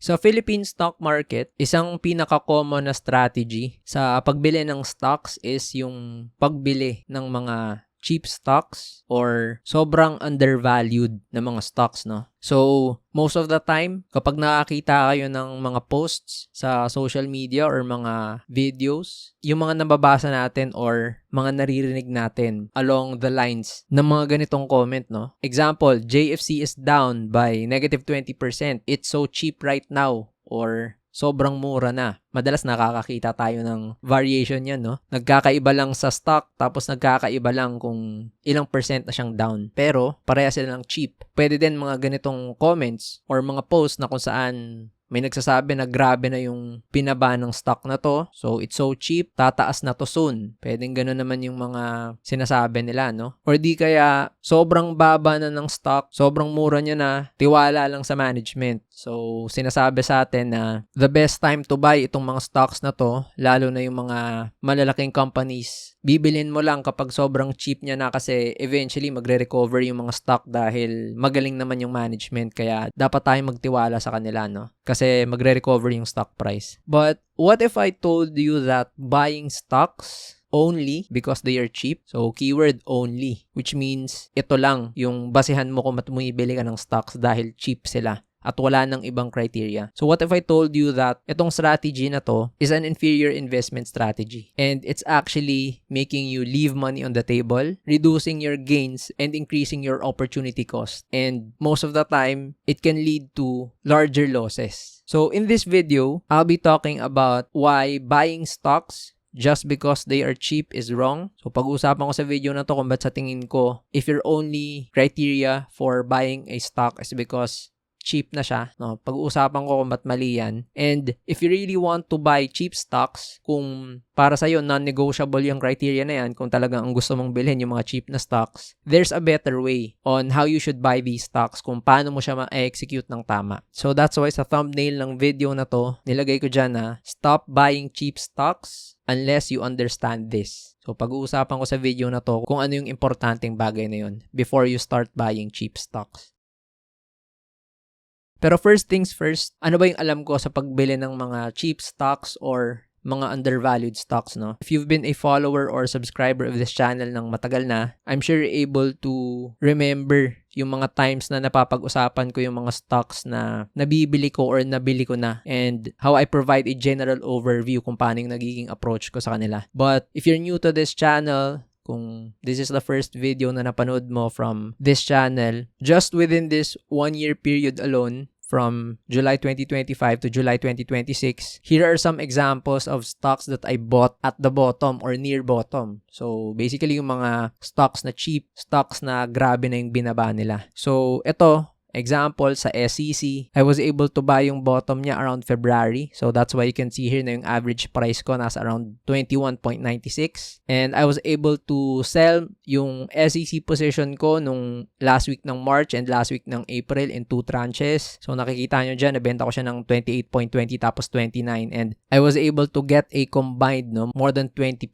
Sa Philippine stock market, isang pinaka-common na strategy sa pagbili ng stocks is yung pagbili ng mga cheap stocks or sobrang undervalued na mga stocks, no? So, most of the time, kapag nakakita kayo ng mga posts sa social media or mga videos, yung mga nababasa natin or mga naririnig natin along the lines ng mga ganitong comment, no? Example, JFC is down by negative 20%. It's so cheap right now. Or sobrang mura na. Madalas nakakakita tayo ng variation yan, no? Nagkakaiba lang sa stock, tapos nagkakaiba lang kung ilang percent na siyang down. Pero, pareha sila ng cheap. Pwede din mga ganitong comments or mga posts na kung saan may nagsasabi na grabe na yung pinaba ng stock na to. So, it's so cheap, tataas na to soon. Pwedeng gano'n naman yung mga sinasabi nila, no? Or di kaya, sobrang baba na ng stock, sobrang mura niya na, tiwala lang sa management. So, sinasabi sa atin na the best time to buy itong mga stocks na to, lalo na yung mga malalaking companies, bibilin mo lang kapag sobrang cheap niya na kasi eventually magre-recover yung mga stock dahil magaling naman yung management. Kaya dapat tayo magtiwala sa kanila, no? Kasi magre-recover yung stock price. But what if I told you that buying stocks only because they are cheap? So, keyword only, which means ito lang yung basehan mo kung bumibili ka ng stocks dahil cheap sila at wala ng ibang criteria. So what if I told you that itong strategy na to is an inferior investment strategy and it's actually making you leave money on the table, reducing your gains, and increasing your opportunity cost. And most of the time, it can lead to larger losses. So in this video, I'll be talking about why buying stocks just because they are cheap is wrong. So pag-uusapan ko sa video na to kung ba't sa tingin ko, if your only criteria for buying a stock is because cheap na siya, no? Pag-uusapan ko kung ba't mali yan. And if you really want to buy cheap stocks, kung para sa'yo non-negotiable yung criteria na yan, kung talagang ang gusto mong bilhin yung mga cheap na stocks, there's a better way on how you should buy these stocks, kung paano mo siya ma-execute ng tama. So that's why sa thumbnail ng video na to, nilagay ko dyan na stop buying cheap stocks unless you understand this. So pag-uusapan ko sa video na to kung ano yung importanteng bagay na yun before you start buying cheap stocks. Pero first things first, ano ba yung alam ko sa pagbili ng mga cheap stocks or mga undervalued stocks, no? If you've been a follower or subscriber of this channel ng matagal na, I'm sure you're able to remember yung mga times na napapag-usapan ko yung mga stocks na nabibili ko or nabili ko na and how I provide a general overview kung paano yung nagiging approach ko sa kanila. But if you're new to this channel, kung this is the first video na napanood mo from this channel, just within this 1-year period alone, from July 2025 to July 2026, here are some examples of stocks that I bought at the bottom or near bottom. So, basically yung mga stocks na cheap, stocks na grabe na yung binaba nila. So, ito, example, sa SEC, I was able to buy yung bottom niya around February. So, that's why you can see here na yung average price ko nasa around 21.96. And I was able to sell yung SEC position ko nung last week ng March and last week ng April in 2 tranches. So, nakikita nyo dyan, nabenta ko siya ng 28.20 tapos 29. And I was able to get a combined, no, more than 20+%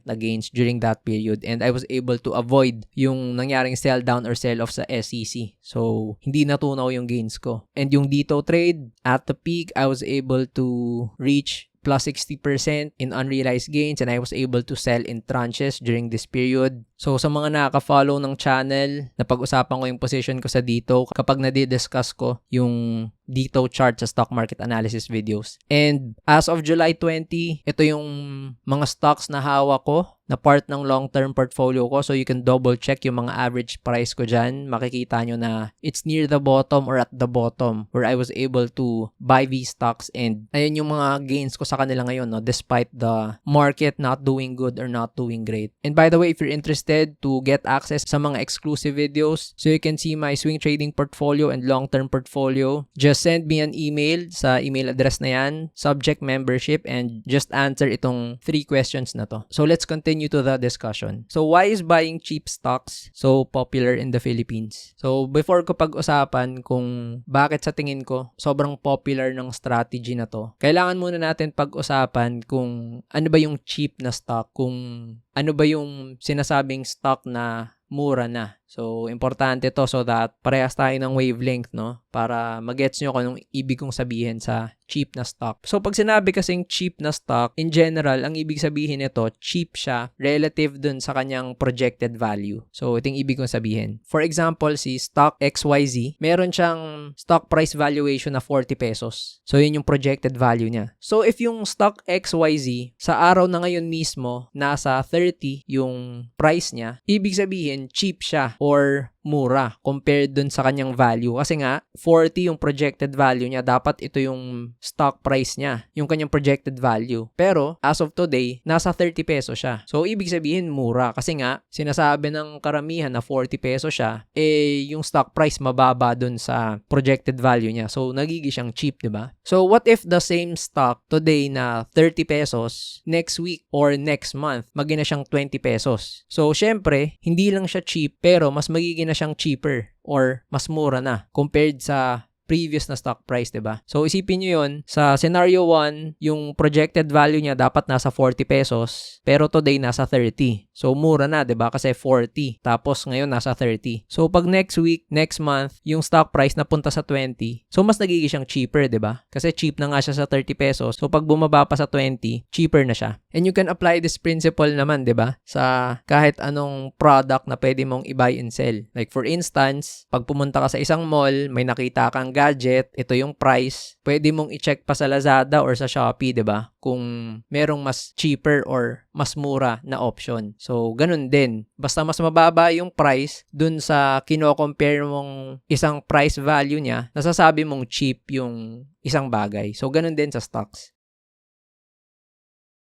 na gains during that period. And I was able to avoid yung nangyaring sell down or sell off sa SEC. So, hindi natunaw yung gains ko. And yung dito trade, at the peak, I was able to reach plus 60% in unrealized gains and I was able to sell in tranches during this period. So, sa mga nakaka-follow ng channel, napag-usapan ko yung position ko sa dito kapag nadi-discuss ko yung dito chart sa stock market analysis videos. And as of July 20, ito yung mga stocks na hawak ko na part ng long-term portfolio ko. So, you can double check yung mga average price ko dyan. Makikita nyo na it's near the bottom or at the bottom where I was able to buy these stocks. And ayun yung mga gains ko sa kanila ngayon, no, despite the market not doing good or not doing great. And by the way, if you're interested to get access sa mga exclusive videos, so you can see my swing trading portfolio and long-term portfolio, just send me an email sa email address na yan, subject membership, and just answer itong 3 questions na to. So let's continue to the discussion. So why is buying cheap stocks so popular in the Philippines? So before ko pag-usapan kung bakit sa tingin ko sobrang popular ng strategy na to, kailangan muna natin pag-usapan kung ano ba yung cheap na stock, kung ano ba yung sinasabing stock na mura na. So, importante to so that parehas tayo ng wavelength, no? Para magets nyo kung anong ibig kong sabihin sa cheap na stock. So, pag sinabi kasing cheap na stock, in general, ang ibig sabihin nito, cheap siya relative dun sa kanyang projected value. So, ito yung ibig kong sabihin. For example, si stock XYZ, meron siyang stock price valuation na 40 pesos. So, yun yung projected value niya. So, if yung stock XYZ, sa araw na ngayon mismo, nasa 30 yung price niya, ibig sabihin, cheap siya or mura compared dun sa kanyang value. Kasi nga, 40 yung projected value niya. Dapat ito yung stock price niya, yung kanyang projected value. Pero, as of today, nasa 30 pesos siya. So, ibig sabihin, mura. Kasi nga, sinasabi ng karamihan na 40 pesos siya, yung stock price mababa dun sa projected value niya. So, nagiging siyang cheap, di ba? So, what if the same stock today na 30 pesos, next week or next month, maging na siyang 20 pesos? So, syempre, hindi lang siya cheap, pero mas magiging na siyang cheaper or mas mura na compared sa previous na stock price, diba? So, isipin nyo yun, sa scenario 1, yung projected value niya dapat nasa 40 pesos, pero today nasa 30. So, mura na, diba? Kasi 40. Tapos, ngayon nasa 30. So, pag next week, next month, yung stock price napunta sa 20, so, mas nagiging siyang cheaper, diba? Kasi cheap na nga siya sa 30 pesos. So, pag bumaba pa sa 20, cheaper na siya. And you can apply this principle naman, diba? Sa kahit anong product na pwede mong i-buy and sell. Like, for instance, pag pumunta ka sa isang mall, may nakita kang gadget, ito yung price, pwede mong i-check pa sa Lazada or sa Shopee, 'di ba? Kung merong mas cheaper or mas mura na option. So, ganun din. Basta mas mababa yung price dun sa kino-compare mong isang price value niya, nasasabi mong cheap yung isang bagay. So, ganun din sa stocks.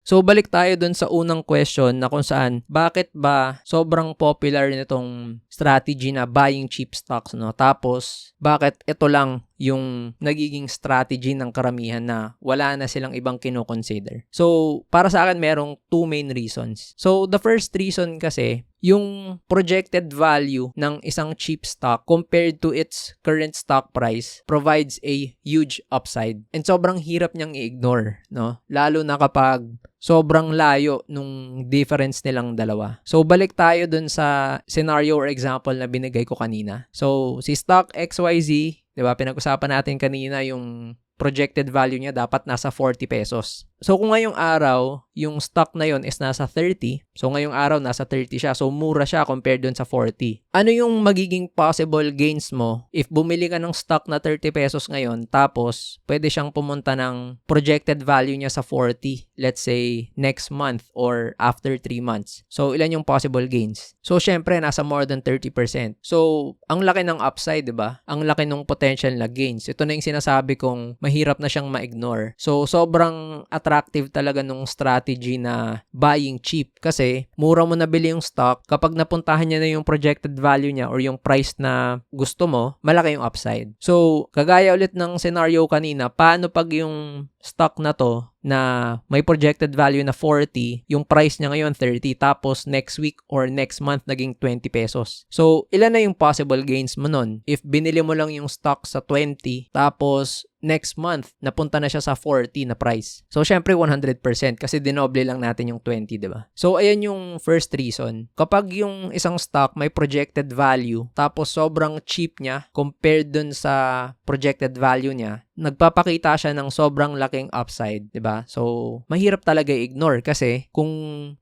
So, balik tayo dun sa unang question na kung saan, bakit ba sobrang popular nitong strategy na buying cheap stocks, no? Tapos, bakit ito lang yung nagiging strategy ng karamihan na wala na silang ibang kino-consider? So, para sa akin, merong two main reasons. So, the first reason kasi, yung projected value ng isang cheap stock compared to its current stock price provides a huge upside. And sobrang hirap niyang i-ignore, no? Lalo na kapag sobrang layo nung difference nilang dalawa. So, balik tayo dun sa scenario or example na binigay ko kanina. So, si stock XYZ, diba, pinag-usapan natin kanina yung projected value niya dapat nasa 40 pesos. So, kung ngayong araw, yung stock na yon is nasa 30, so ngayong araw nasa 30 siya, so mura siya compared dun sa 40. Ano yung magiging possible gains mo if bumili ka ng stock na 30 pesos ngayon, tapos pwede siyang pumunta ng projected value niya sa 40, let's say next month or after 3 months. So, ilan yung possible gains? So, syempre, nasa more than 30%. So, ang laki ng upside, diba? Ang laki ng potential na gains. Ito na yung sinasabi kong mahirap na siyang ma-ignore. So, sobrang attractive talaga nung strategy na buying cheap kasi mura mo nabili yung stock, kapag napuntahan niya na yung projected value niya or yung price na gusto mo, malaki yung upside. So, kagaya ulit ng scenario kanina, paano pag yung stock na to na may projected value na 40, yung price niya ngayon 30, tapos next week or next month naging 20 pesos. So, ilan na yung possible gains mo nun? If binili mo lang yung stock sa 20, tapos next month, napunta na siya sa 40 na price. So, syempre 100% kasi dinoble lang natin yung 20, diba? So, ayan yung first reason. Kapag yung isang stock may projected value, tapos sobrang cheap niya compared dun sa projected value niya, nagpapakita siya ng sobrang laking upside, 'di ba? So, mahirap talaga i-ignore kasi kung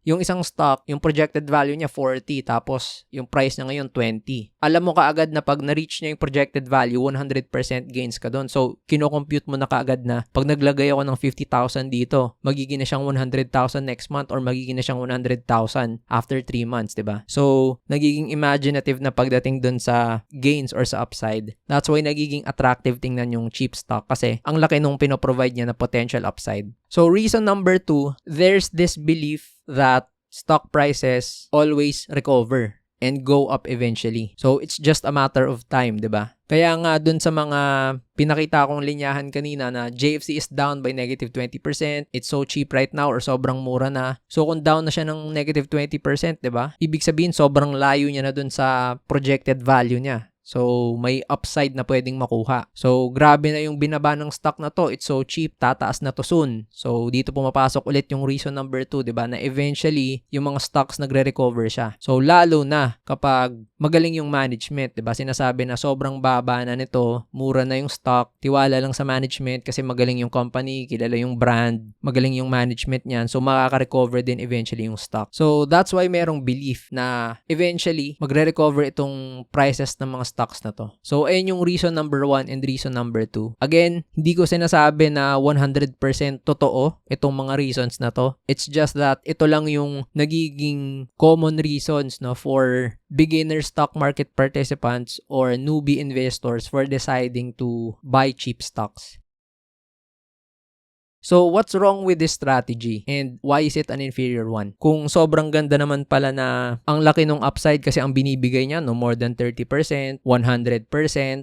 yung isang stock, yung projected value niya 40 tapos yung price niya ngayon 20. Alam mo kaagad na pag na-reach niya yung projected value, 100% gains ka doon. So, kino-compute mo na kaagad na pag naglagay ako ng 50,000 dito, magiging na siyang 100,000 next month or magiging na siyang 100,000 after 3 months, 'di ba? So, nagiging imaginative na pagdating doon sa gains or sa upside. That's why nagiging attractive tingnan yung cheap stock kasi ang laki nung pinoprovide niya na potential upside. So, reason number 2, there's this belief that stock prices always recover and go up eventually. So, it's just a matter of time, di ba? Kaya nga dun sa mga pinakita kong linyahan kanina na JFC is down by negative 20%, it's so cheap right now or sobrang mura na. So, kung down na siya ng negative 20%, di ba? Ibig sabihin, sobrang layo niya na dun sa projected value niya. So, may upside na pwedeng makuha. So, grabe na yung binaba ng stock na to. It's so cheap. Tataas na to soon. So, dito pumapasok ulit yung reason number 2, diba? Na eventually, yung mga stocks nagre-recover siya. So, lalo na kapag magaling yung management, diba? Sinasabi na sobrang baba na nito, mura na yung stock, tiwala lang sa management kasi magaling yung company, kilala yung brand, magaling yung management niyan. So, makaka-recover din eventually yung stock. So, that's why merong belief na eventually, magre-recover itong prices ng mga stocks na to. So, ayun yung reason number 1 and reason number 2. Again, hindi ko sinasabi na 100% totoo itong mga reasons na to. It's just that ito lang yung nagiging common reasons no for beginner stock market participants or newbie investors for deciding to buy cheap stocks. So, what's wrong with this strategy and why is it an inferior one? Kung sobrang ganda naman pala na ang laki ng upside kasi ang binibigay niya, no, more than 30%, 100%,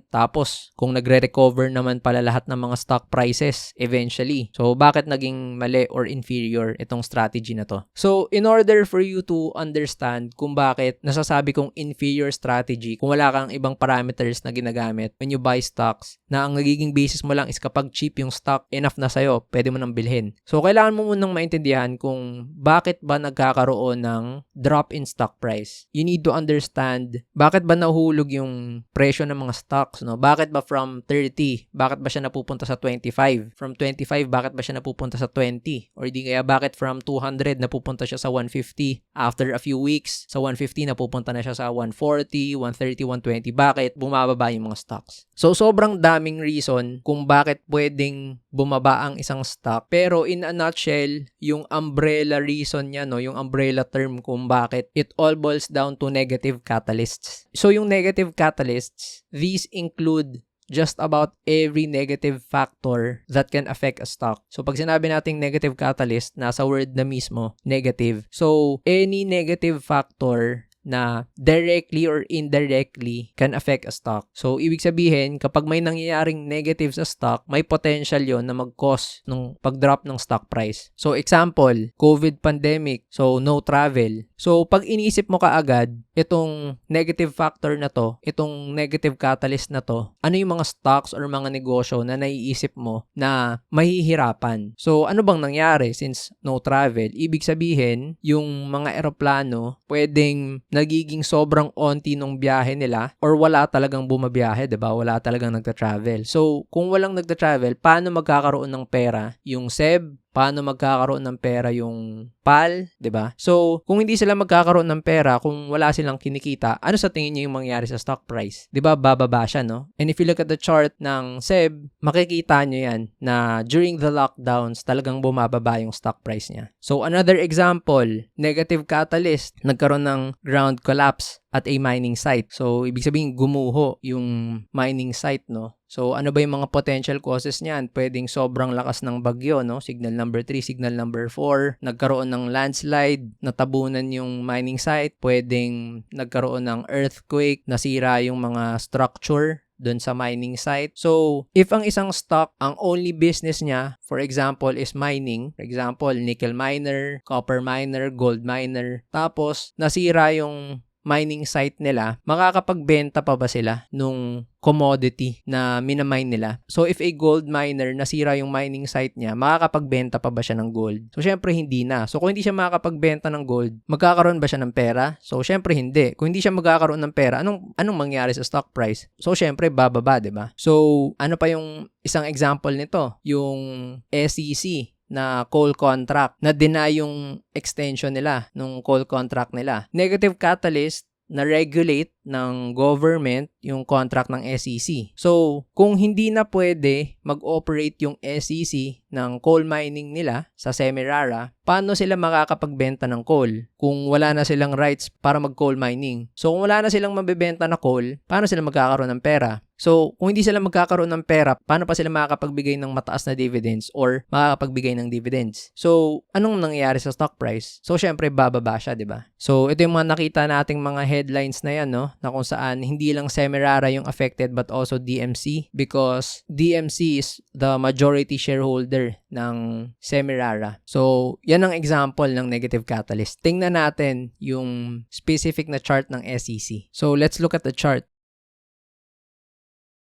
tapos kung nagre-recover naman pala lahat ng mga stock prices eventually. So, bakit naging mali or inferior itong strategy na to? So, in order for you to understand kung bakit nasasabi kong inferior strategy, kung wala kang ibang parameters na ginagamit when you buy stocks, na ang nagiging basis mo lang is kapag cheap yung stock, enough na sa'yo, pwede mo nang bilhin. So, kailangan mo munang maintindihan kung bakit ba nagkakaroon ng drop in stock price. You need to understand bakit ba nahuhulog yung presyo ng mga stocks, no? Bakit ba from 30, bakit ba siya napupunta sa 25? From 25, bakit ba siya napupunta sa 20? Or di kaya bakit from 200 napupunta siya sa 150? After a few weeks, sa 150 napupunta na siya sa 140, 130, 120. Bakit bumababa yung mga stocks? So, sobrang daming reason kung bakit pwedeng bumaba ang isang stock. Pero in a nutshell, yung umbrella reason niya, no, yung umbrella term kung bakit, it all boils down to negative catalysts. So, yung negative catalysts, these include just about every negative factor that can affect a stock. So, pag sinabi nating negative catalyst, nasa word na mismo, negative. So, any negative factor na directly or indirectly can affect a stock. So, ibig sabihin, kapag may nangyayaring negative sa stock, may potential yon na mag-cause ng pag-drop ng stock price. So, example, COVID pandemic, so no travel. So, pag inisip mo kaagad, itong negative factor na to, itong negative catalyst na to, ano yung mga stocks or mga negosyo na naiisip mo na mahihirapan? So, ano bang nangyari since no travel? Ibig sabihin, yung mga eroplano, pwedeng nagiging sobrang onti nung biyahe nila or wala talagang bumabiyahe, 'di ba? Wala talagang nagta-travel. So, kung walang nagta-travel, paano magkakaroon ng pera yung SEB? Paano magkakaroon ng pera yung PAL, 'di ba? So, kung hindi sila magkakaroon ng pera, kung wala silang kinikita, ano sa tingin niyo yung mangyayari sa stock price? 'Di ba? Bababa siya, no? And if you look at the chart ng SEB, makikita niyo 'yan na during the lockdowns, talagang bumababa yung stock price niya. So, another example, negative catalyst, nagkaroon ng ground collapse at a mining site. So, ibig sabihin, gumuho yung mining site, no? So, ano ba yung mga potential causes niyan? Pwedeng sobrang lakas ng bagyo, no? Signal number 3, signal number 4. Nagkaroon ng landslide, natabunan yung mining site. Pwedeng nagkaroon ng earthquake, nasira yung mga structure doon sa mining site. So, if ang isang stock, ang only business niya, for example, is mining, for example, nickel miner, copper miner, gold miner, tapos nasira yung mining site nila, makakapagbenta pa ba sila nung commodity na minamine nila? So, if a gold miner nasira yung mining site niya, makakapagbenta pa ba siya ng gold? So, syempre hindi na. So, kung hindi siya makakapagbenta ng gold, magkakaroon ba siya ng pera? So, syempre hindi. Kung hindi siya magkakaroon ng pera, anong mangyari sa stock price? So, syempre bababa, 'di ba? So, ano pa yung isang example nito? Yung SEC na coal contract na deny yung extension nila nung coal contract nila. Negative catalyst na regulate ng government yung contract ng SEC. So, kung hindi na pwede mag-operate yung SEC ng coal mining nila sa Semirara, paano sila makakapagbenta ng coal kung wala na silang rights para mag-coal mining? So, kung wala na silang mabibenta na coal, paano sila magkakaroon ng pera? So, kung hindi sila magkakaroon ng pera, paano pa sila makakapagbigay ng mataas na dividends or makakapagbigay ng dividends? So, anong nangyayari sa stock price? So, syempre, bababa siya, di ba? So, ito yung mga nakita nating mga headlines na yan, no? Na kung saan hindi lang Semirara yung affected but also DMC because DMC is the majority shareholder ng Semirara. So, yan ang example ng negative catalyst. Tingnan natin yung specific na chart ng SEC. So, let's look at the chart.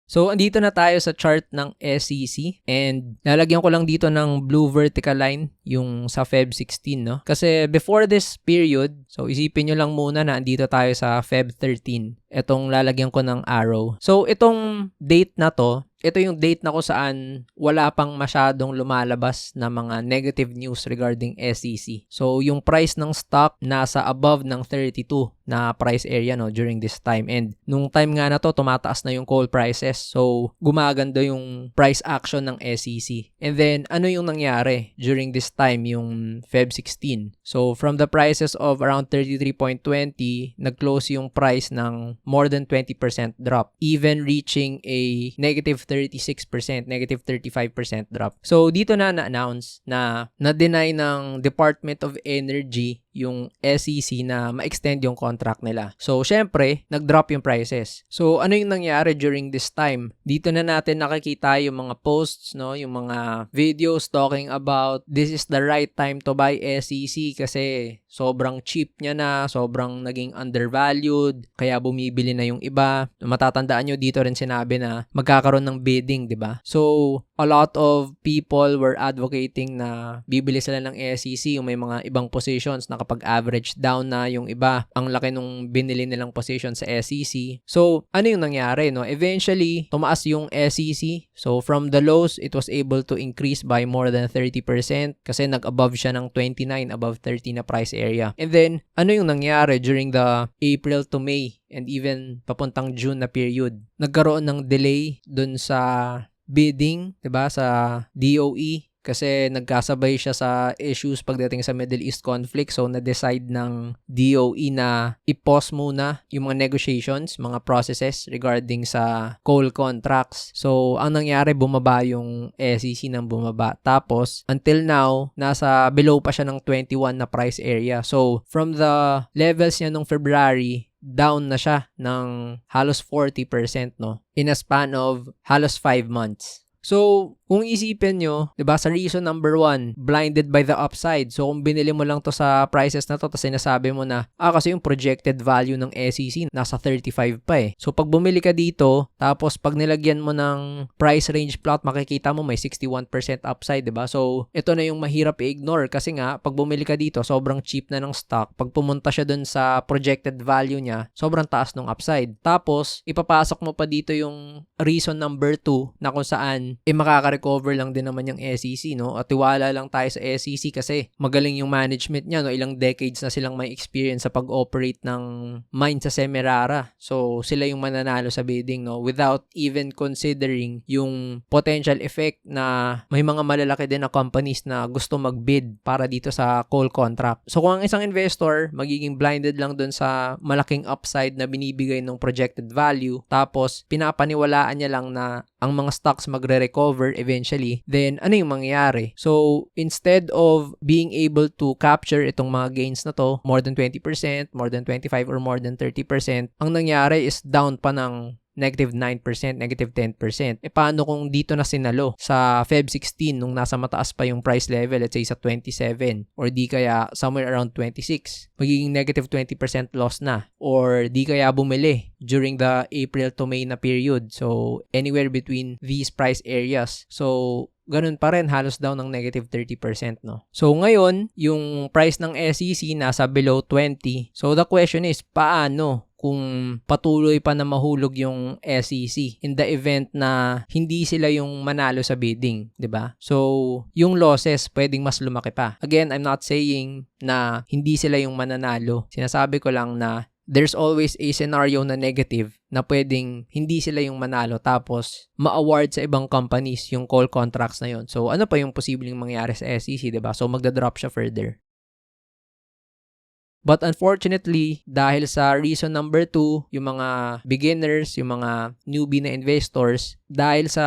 So, andito na tayo sa chart ng SEC and lalagyan ko lang dito ng blue vertical line yung sa Feb 16, no? Kasi before this period, so isipin nyo lang muna na andito tayo sa Feb 13. Itong lalagyan ko ng arrow. So, itong date na to, ito yung date na kung saan wala pang masyadong lumalabas na mga negative news regarding SEC. So, yung price ng stock nasa above ng 32 na price area, no, during this time. And nung time nga na to, tumataas na yung coal prices. So, gumaganda yung price action ng SEC. And then, ano yung nangyari during this time, yung Feb 16? So, from the prices of around 33.20, nag-close yung price ng more than 20% drop, even reaching a negative 36%, negative 35% drop. So, dito na na-announce na na-deny ng Department of Energy yung SEC na ma-extend yung contract nila. So, syempre, nag-drop yung prices. So, ano yung nangyari during this time? Dito na natin nakikita yung mga posts, no? Yung mga videos talking about this is the right time to buy SEC kasi sobrang cheap niya na, sobrang naging undervalued, kaya bumibili na yung iba. Matatandaan nyo, dito rin sinabi na magkakaroon ng bidding, di ba? So, a lot of people were advocating na bibili sila ng SEC, yung may mga ibang positions na kapag average down na yung iba, ang laki nung binili nilang position sa SEC. So, ano yung nangyari, no? Eventually, tumaas yung SEC. So, from the lows, it was able to increase by more than 30% kasi nag-above siya ng 29, above 30 na price area. And then, ano yung nangyari during the April to May and even papuntang June na period? Nagkaroon ng delay dun sa bidding, 'di ba, sa DOE kasi nagkasabay siya sa issues pagdating sa Middle East conflict. So, na-decide ng DOE na i-pause muna yung mga negotiations, mga processes regarding sa coal contracts. So, ang nangyari, bumaba yung SEC ng bumaba. Tapos, until now, nasa below pa siya ng 21 na price area. So, from the levels niya nung February, down na siya ng halos 40%, no? In a span of halos 5 months. So, kung isipin nyo, 'di ba, sa reason number 1, blinded by the upside. So, kung binili mo lang to sa prices na to, tapos sinasabi mo na, kasi yung projected value ng SEC nasa 35 pa eh. So, pag bumili ka dito, tapos pag nilagyan mo ng price range plot, makikita mo may 61% upside, 'di ba? So, ito na yung mahirap i-ignore kasi nga, pag bumili ka dito, sobrang cheap na ng stock. Pag pumunta siya dun sa projected value niya, sobrang taas ng upside. Tapos, ipapasok mo pa dito yung reason number 2 na kung saan makaka-recover lang din naman yung SEC, no? At tiwala lang tayo sa SEC kasi magaling yung management niya, no? Ilang decades na silang may experience sa pag-operate ng mine sa Semirara. So, sila yung mananalo sa bidding, no? Without even considering yung potential effect na may mga malalaki din na companies na gusto mag-bid para dito sa coal contract. So, kung ang isang investor magiging blinded lang dun sa malaking upside na binibigay ng projected value, tapos pinapaniwalaan niya lang na ang mga stocks magre-recover eventually, then ano yung mangyayari? So, instead of being able to capture itong mga gains na to, more than 20%, more than 25%, or more than 30%, ang nangyari is down pa ng negative 9%, negative 10%. Paano kung dito na sinalo sa Feb 16 nung nasa mataas pa yung price level, let's say sa 27 or di kaya somewhere around 26, magiging negative 20% loss na, or di kaya bumili during the April to May na period. So, anywhere between these price areas. So, ganun pa rin, halos down ng negative 30%, no? So, ngayon, yung price ng SEC nasa below 20. So, the question is, paano kung patuloy pa na mahulog yung SEC in the event na hindi sila yung manalo sa bidding, 'di ba? So, yung losses pwedeng mas lumaki pa. Again, I'm not saying na hindi sila yung mananalo. Sinasabi ko lang na there's always a scenario na negative na pwedeng hindi sila yung manalo tapos ma-award sa ibang companies yung coal contracts na yun. So, ano pa yung posibleng mangyari sa SEC, 'di ba? So, magda-drop siya further. But unfortunately, dahil sa reason number 2, yung mga beginners, yung mga newbie na investors, dahil sa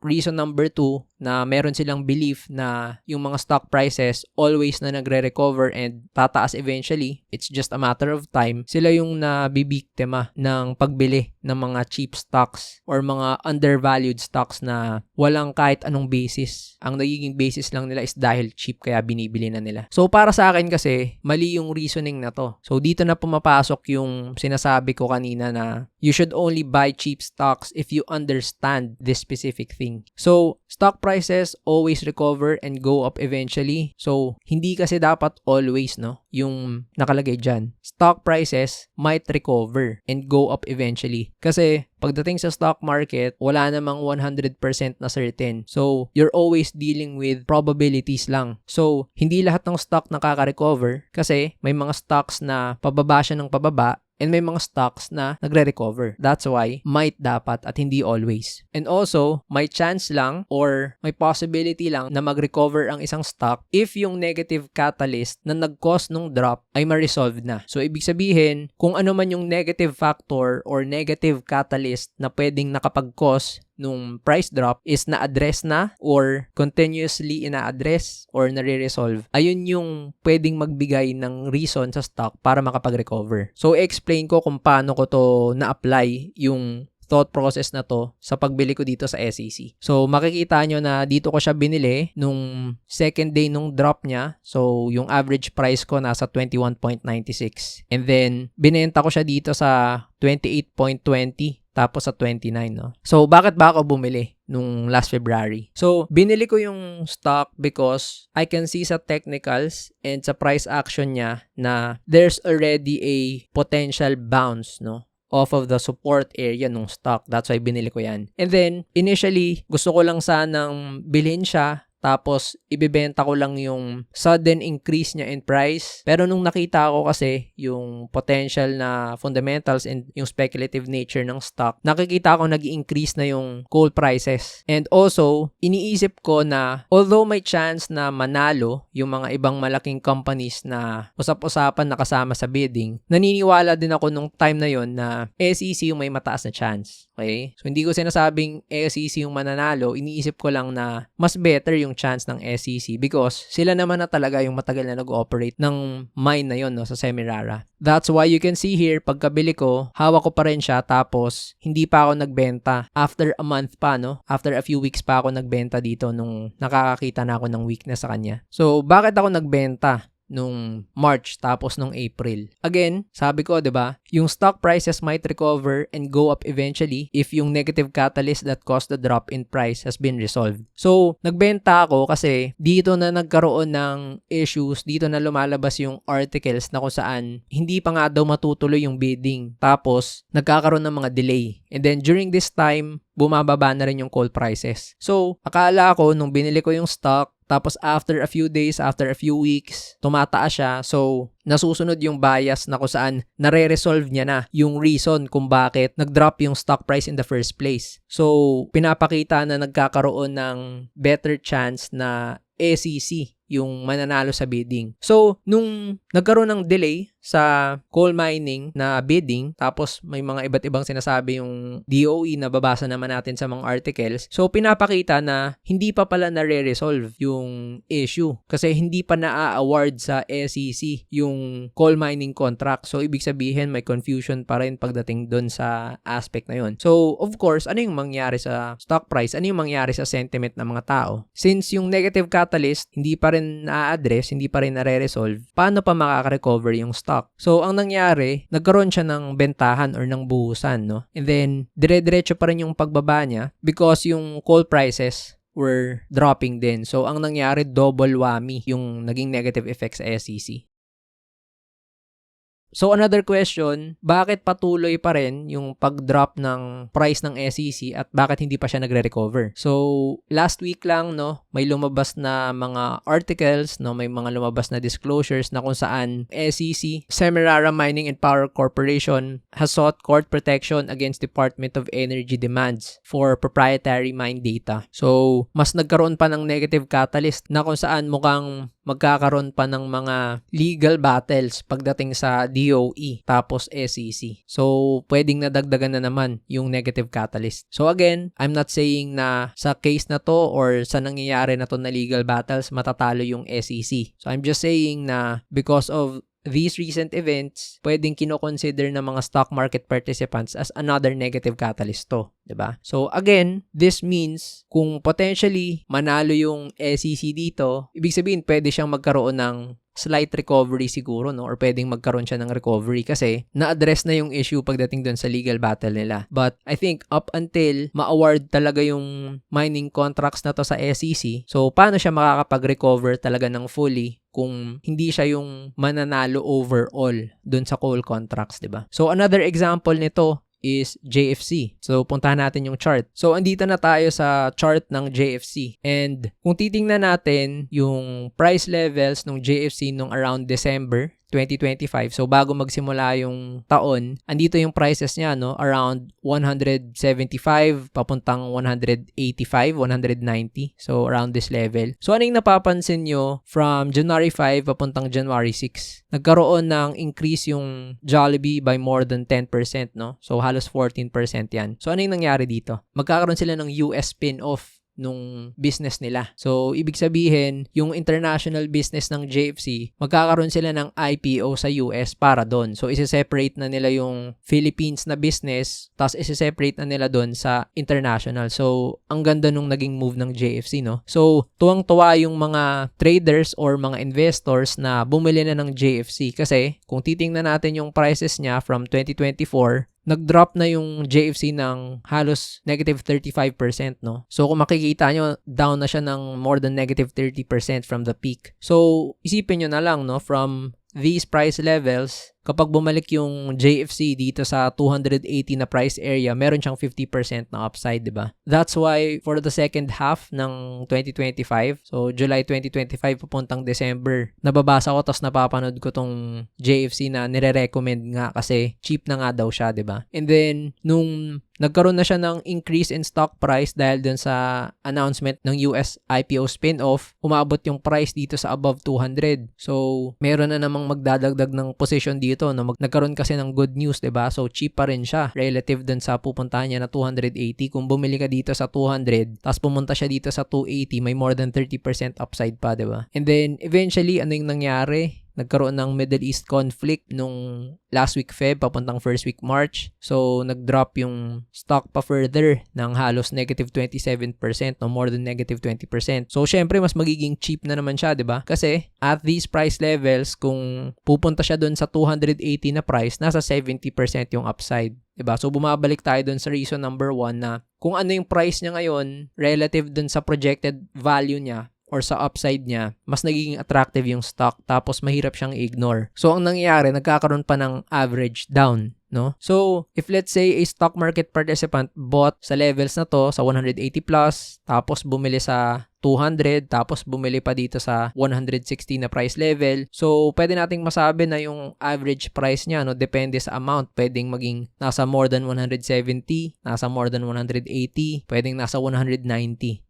reason number 2 na meron silang belief na yung mga stock prices always na nagre-recover and tataas eventually, it's just a matter of time, sila yung nabibiktima ng pagbili ng mga cheap stocks or mga undervalued stocks na walang kahit anong basis. Ang nagiging basis lang nila is dahil cheap kaya binibili na nila. So para sa akin kasi, mali yung reasoning na to. So dito na pumapasok yung sinasabi ko kanina na you should only buy cheap stocks if you understand this specific thing. So stock prices always recover and go up eventually. So, hindi kasi dapat always, no, yung nakalagay dyan. Stock prices might recover and go up eventually. Kasi, pagdating sa stock market, wala namang 100% na certain. So, you're always dealing with probabilities lang. So, hindi lahat ng stock nakaka-recover kasi may mga stocks na pababa siya ng pababa and may mga stocks na nagre-recover. That's why, might dapat at hindi always. And also, may chance lang or may possibility lang na mag-recover ang isang stock if yung negative catalyst na nag-cause nung drop ay ma-resolve na. So, ibig sabihin, kung ano man yung negative factor or negative catalyst na pwedeng nakapag-cause nung price drop is na-address na or continuously ina-address or nare-resolve. Ayun yung pwedeng magbigay ng reason sa stock para makapag-recover. So, explain ko kung paano ko to na-apply yung thought process na to sa pagbili ko dito sa SEC. So, makikita nyo na dito ko siya binili nung second day nung drop niya. So, yung average price ko nasa 21.96. And then, binenta ko siya dito sa 28.20. Tapos sa 29, no? So, bakit ba ako bumili nung last February? So, binili ko yung stock because I can see sa technicals and sa price action niya na there's already a potential bounce, no, off of the support area nung stock. That's why binili ko yan. And then, initially, gusto ko lang sanang bilhin siya. Tapos, ibibenta ko lang yung sudden increase niya in price. Pero nung nakita ko kasi yung potential na fundamentals and yung speculative nature ng stock, nakikita ko nag-increase na yung coal prices. And also, iniisip ko na although may chance na manalo yung mga ibang malaking companies na usap-usapan na kasama sa bidding, naniniwala din ako nung time na yon na SEC yung may mataas na chance. Okay? So, hindi ko sinasabing SEC yung mananalo. Iniisip ko lang na mas better yung chance ng SEC because sila naman na talaga yung matagal na nag-operate ng mine na yon, no, sa Semirara. That's why you can see here, pagkabili ko, hawak ko pa rin siya tapos hindi pa ako nagbenta. After a month pa, no? After a few weeks pa ako nagbenta dito nung nakakakita na ako ng weakness sa kanya. So, bakit ako nagbenta nung March tapos nung April? Again, sabi ko, 'di ba? Yung stock prices might recover and go up eventually if yung negative catalyst that caused the drop in price has been resolved. So, nagbenta ako kasi dito na nagkaroon ng issues, dito na lumalabas yung articles na kung saan hindi pa nga daw matutuloy yung bidding. Tapos, nagkakaroon ng mga delay. And then, during this time, bumababa na rin yung coal prices. So, akala ko nung binili ko yung stock, tapos after a few days, after a few weeks, tumataas siya. So, nasusunod yung bias na kung saan nare-resolve niya na yung reason kung bakit nag-drop yung stock price in the first place. So, pinapakita na nagkakaroon ng better chance na SEC yung mananalo sa bidding. So, nung nagkaroon ng delay sa coal mining na bidding, tapos may mga iba't ibang sinasabi yung DOE na babasa naman natin sa mga articles. So, pinapakita na hindi pa pala nare-resolve yung issue kasi hindi pa na-award sa SEC yung coal mining contract. So, ibig sabihin may confusion pa rin pagdating doon sa aspect na yun. So, of course, ano yung mangyari sa stock price? Ano yung mangyari sa sentiment ng mga tao? Since yung negative catalyst hindi pa rin na-address, hindi pa rin nare-resolve, paano pa makaka-recover yung stock? So, ang nangyari, nagkaroon siya ng bentahan or ng buhusan, no? And then, dire-diretso pa rin yung pagbaba niya because yung coal prices were dropping din. So, ang nangyari, double whammy yung naging negative effects sa SEC. So, another question, bakit patuloy pa rin yung pag-drop ng price ng SEC at bakit hindi pa siya nagre-recover? So, last week lang, no, may lumabas na mga articles, no, may mga lumabas na disclosures na kung saan SEC, Semirara Mining and Power Corporation, has sought court protection against Department of Energy demands for proprietary mine data. So, mas nagkaroon pa ng negative catalyst na kung saan mukhang magkakaroon pa ng mga legal battles pagdating sa DOE tapos SEC. So, pwedeng nadagdagan na naman yung negative catalyst. So again, I'm not saying na sa case na to or sa nangyayari na to na legal battles, matatalo yung SEC. So I'm just saying na because of these recent events, pwedeng kino-consider ng mga stock market participants as another negative catalyst to, 'di ba? So again, this means kung potentially manalo yung SEC dito, ibig sabihin pwede siyang magkaroon ng slight recovery siguro, no? Or pwedeng magkaroon siya ng recovery kasi na-address na yung issue pagdating dun sa legal battle nila. But I think up until ma-award talaga yung mining contracts na to sa SEC, so paano siya makakapag-recover talaga ng fully kung hindi siya yung mananalo overall dun sa coal contracts, 'di ba? So another example nito is JFC. So puntahan natin yung chart. So andito na tayo sa chart ng JFC. And kung titingnan natin yung price levels ng JFC nung around December 2025. So bago magsimula yung taon, andito yung prices niya, no? Around 175 papuntang 185, 190. So around this level. So ano yung napapansin nyo from January 5 papuntang January 6? Nagkaroon ng increase yung Jollibee by more than 10%, no? So halos 14% yan. So ano yung nangyari dito? Magkakaroon sila ng US spin-off nung business nila. So, ibig sabihin, yung international business ng JFC, magkakaroon sila ng IPO sa US para doon. So, isi-separate na nila yung Philippines na business, tapos isi-separate na nila doon sa international. So, ang ganda nung naging move ng JFC, no? So, tuwang-tuwa yung mga traders or mga investors na bumili na ng JFC kasi kung titingnan natin yung prices niya from 2024, nag-drop na yung JFC ng halos negative 35%, no? So, kung makikita nyo, down na siya ng more than negative 30% from the peak. So, isipin nyo na lang, no? From these price levels, kapag bumalik yung JFC dito sa 280 na price area, meron siyang 50% na upside, di ba? That's why for the second half ng 2025, so July 2025 papuntang December, nababasa ko tapos napapanood ko tong JFC na nire-recommend nga kasi cheap na nga daw siya, di ba? And then, nung nagkaroon na siya ng increase in stock price dahil dun sa announcement ng US IPO spin-off, umabot yung price dito sa above 200. So, meron na namang magdadagdag ng position dito na nagkaroon kasi ng good news, 'di ba? So, cheap pa rin siya relative dun sa pupuntahan niya na 280. Kung bumili ka dito sa 200, tapos pumunta siya dito sa 280, may more than 30% upside pa, 'di ba? And then, eventually, ano yung nangyari? Nagkaroon ng Middle East conflict nung last week Feb papuntang first week March. So, nag-drop yung stock pa further ng halos negative 27%, no, more than negative 20%. So, syempre, mas magiging cheap na naman siya, 'di ba? Kasi at these price levels, kung pupunta siya doon sa 280 na price, nasa 70% yung upside. 'Di ba? So, bumabalik tayo doon sa reason number 1 na kung ano yung price niya ngayon relative doon sa projected value niya, or sa upside niya, mas nagiging attractive yung stock tapos mahirap siyang i-ignore. So, ang nangyayari, nagkakaroon pa ng average down, no? So, if let's say a stock market participant bought sa levels na to, sa 180 plus, tapos bumili sa 200, tapos bumili pa dito sa 160 na price level. So, pwede nating masabi na yung average price niya, no, depende sa amount. Pwedeng maging nasa more than 170, nasa more than 180, pwedeng nasa 190.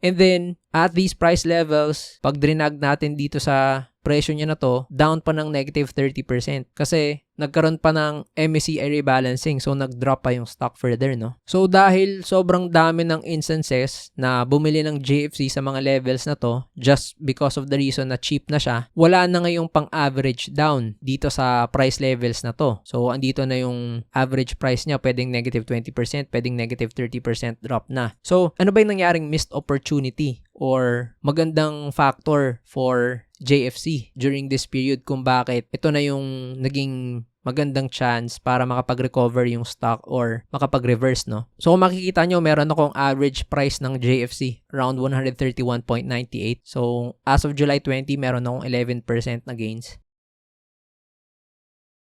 And then, at these price levels, pag drinag natin dito sa presyo niya na to, down pa ng negative 30% kasi nagkaroon pa ng MSCI rebalancing, so nag-drop pa yung stock further, no? So dahil sobrang dami ng instances na bumili ng JFC sa mga levels na to just because of the reason na cheap na siya, wala na ngayong pang-average down dito sa price levels na to. So andito na yung average price niya, pwedeng negative 20%, pwedeng negative 30% drop na. So ano ba yung nangyaring missed opportunity or magandang factor for JFC during this period kung bakit ito na yung naging magandang chance para makapag-recover yung stock or makapag-reverse, no? So, kung makikita nyo, meron akong average price ng JFC around 131.98. So, as of July 20, meron akong 11% na gains.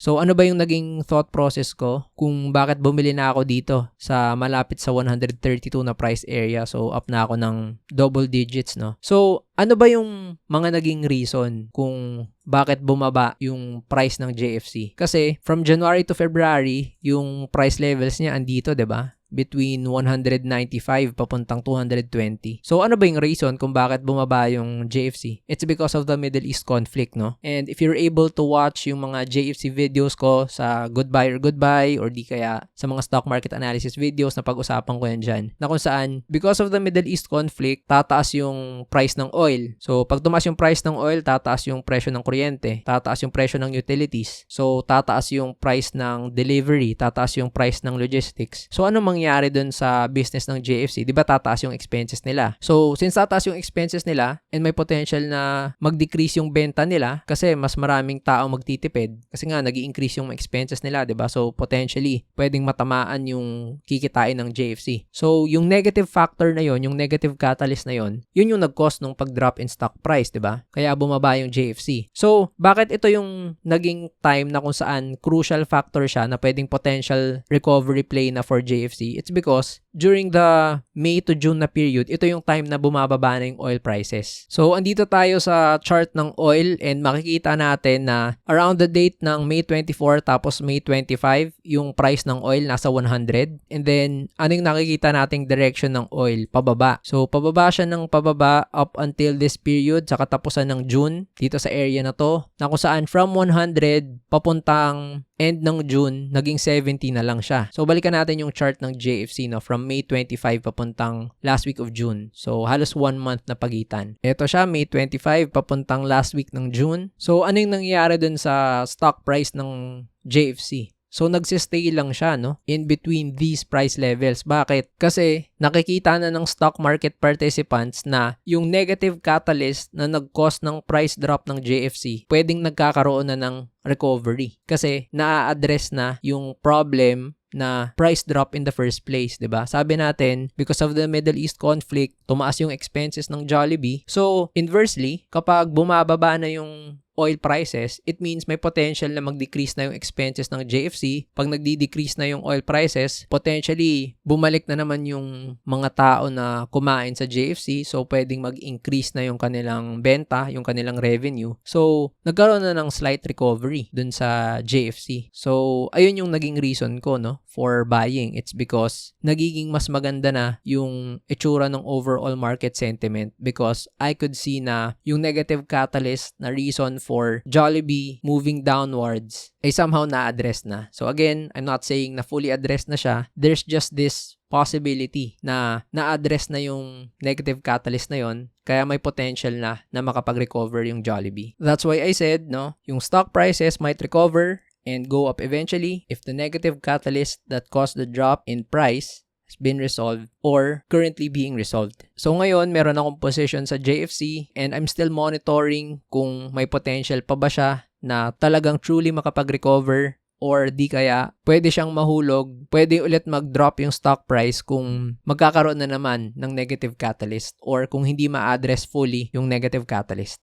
So, ano ba yung naging thought process ko kung bakit bumili na ako dito sa malapit sa 132 na price area? So, up na ako ng double digits, no? So, ano ba yung mga naging reason kung bakit bumaba yung price ng JFC? Kasi, from January to February, yung price levels niya andito, 'di ba? between 195 papuntang 220. So ano ba yung reason kung bakit bumaba yung JFC? It's because of the Middle East conflict, no? And if you're able to watch yung mga JFC videos ko sa Goodbye or di kaya sa mga stock market analysis videos na pag-usapan ko yan dyan, na kung saan because of the Middle East conflict, tataas yung price ng oil. So pag tumaas yung price ng oil, tataas yung presyo ng kuryente, tataas yung presyo ng utilities. So tataas yung price ng delivery, tataas yung price ng logistics. So ano mangyari dun sa business ng JFC? Di ba tataas yung expenses nila? So since tataas yung expenses nila and may potential na mag-decrease yung benta nila kasi mas maraming tao magtitipid kasi nga nag-i-increase yung expenses nila, di ba? So potentially pwedeng matamaan yung kikitain ng JFC. So yung negative factor na yon, yung negative catalyst na yon, yun yung nag-cause nung pag-drop in stock price, di ba? Kaya bumaba yung JFC. So bakit ito yung naging time na kung saan crucial factor siya na pwedeng potential recovery play na for JFC? It's because during the May to June na period, ito yung time na bumababa na yung oil prices. So andito tayo sa chart ng oil and makikita natin na around the date ng May 24 tapos May 25, yung price ng oil nasa 100. And then, ano yung nakikita nating direction ng oil? Pababa. So, pababa siya ng pababa up until this period sa katapusan ng June dito sa area na to, na kung saan from 100 papuntang end ng June, naging 70 na lang siya. So, balikan natin yung chart ng JFC, no, from May 25 papuntang last week of June. So, halos 1 month na pagitan. Ito siya, May 25 papuntang last week ng June. So, ano yung nangyari dun sa stock price ng JFC? So, nagsistay lang siya, no? In between these price levels. Bakit? Kasi nakikita na ng stock market participants na yung negative catalyst na nag-cause ng price drop ng JFC, pwedeng nagkakaroon na ng recovery. Kasi na-address na yung problem na price drop in the first place, 'di ba? Sabi natin, because of the Middle East conflict, tumaas yung expenses ng Jollibee. So, inversely, kapag bumababa na yung oil prices, it means may potential na mag-decrease na yung expenses ng JFC. Pag nagdi-decrease na yung oil prices, potentially bumalik na naman yung mga tao na kumain sa JFC. So, pwedeng mag-increase na yung kanilang benta, yung kanilang revenue. So, nagkaroon na ng slight recovery dun sa JFC. So, ayun yung naging reason ko, no, for buying. It's because nagiging mas maganda na yung itsura ng overall market sentiment because I could see na yung negative catalyst na reason for Jollibee moving downwards ay somehow na-address na. So again, I'm not saying na fully addressed na siya. There's just this possibility na na-address na yung negative catalyst na yon, kaya may potential na makapag-recover yung Jollibee. That's why I said, no, yung stock prices might recover and go up eventually if the negative catalyst that caused the drop in price has been resolved or currently being resolved. So ngayon, meron akong position sa JFC and I'm still monitoring kung may potential pa ba siya na talagang truly makapag-recover or di kaya pwede siyang mahulog, pwede ulit mag-drop yung stock price kung magkakaroon na naman ng negative catalyst or kung hindi ma-address fully yung negative catalyst.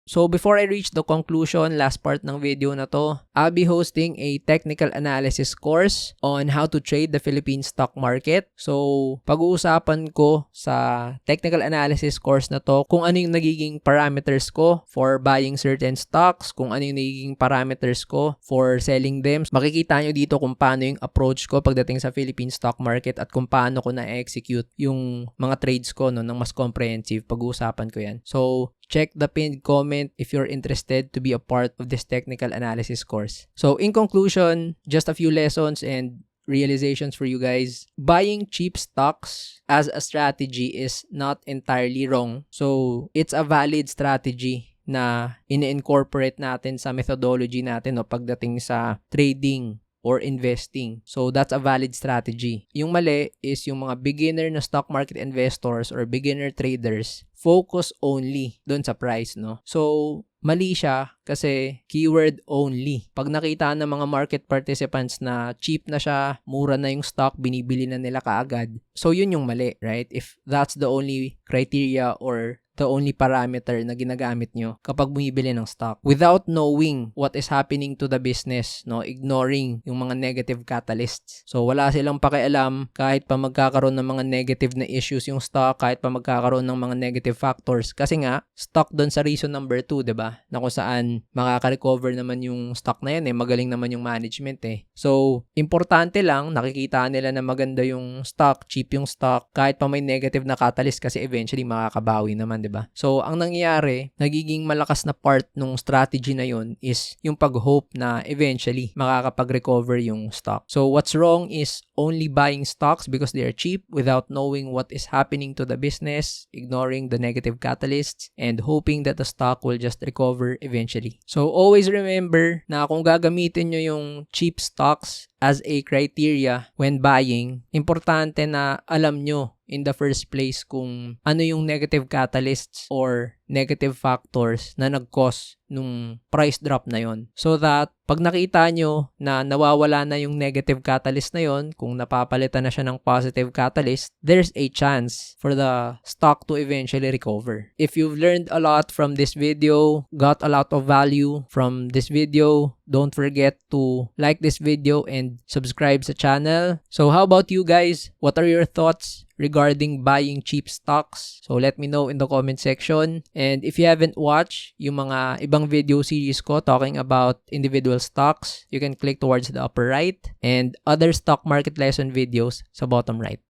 So before I reach the conclusion, last part ng video na to, I'll be hosting a technical analysis course on how to trade the Philippine stock market. So pag-uusapan ko sa technical analysis course na to kung ano yung nagiging parameters ko for buying certain stocks, kung ano yung nagiging parameters ko for selling them. Makikita nyo dito kung paano yung approach ko pagdating sa Philippine stock market at kung paano ko na-execute yung mga trades ko, no, ng mas comprehensive. Pag-uusapan ko yan. So check the pinned comment if you're interested to be a part of this technical analysis course. So in conclusion, just a few lessons and realizations for you guys. Buying cheap stocks as a strategy is not entirely wrong. So it's a valid strategy na in-incorporate natin sa methodology natin, no, pagdating sa trading or investing. So that's a valid strategy. Yung mali is yung mga beginner na stock market investors or beginner traders focus only doon sa price, no? So mali siya kasi keyword only. Pag nakita ng mga market participants na cheap na siya, mura na yung stock, binibili na nila kaagad. So yun yung mali, right? If that's the only criteria or the only parameter na ginagamit nyo kapag bumibili ng stock without knowing what is happening to the business, no, ignoring yung mga negative catalysts. So wala silang pakialam kahit pa magkakaroon ng mga negative na issues yung stock, kahit pa magkakaroon ng mga negative negative factors. Kasi nga, stock doon sa reason number 2, diba? Na kung saan makaka-recover naman yung stock na yan magaling naman yung management So, importante lang, nakikita nila na maganda yung stock, cheap yung stock, kahit pa may negative na catalyst kasi eventually makakabawi naman, diba? So, ang nangyayari, nagiging malakas na part nung strategy na yun is yung pag-hope na eventually makakapag-recover yung stock. So, what's wrong is only buying stocks because they are cheap without knowing what is happening to the business, ignoring the negative catalysts, and hoping that the stock will just recover eventually. So, always remember na kung gagamitin nyo yung cheap stocks as a criteria when buying, importante na alam nyo in the first place kung ano yung negative catalysts or negative factors na nag-cause nung price drop na yon. So that pag nakita nyo na nawawala na yung negative catalyst na yon, kung napapalitan na siya ng positive catalyst, there's a chance for the stock to eventually recover. If you've learned a lot from this video, got a lot of value from this video, don't forget to like this video and subscribe sa channel. So how about you guys? What are your thoughts regarding buying cheap stocks? So let me know in the comment section. And if you haven't watched yung mga ibang video series ko talking about individual stocks, you can click towards the upper right, and other stock market lesson videos sa bottom right.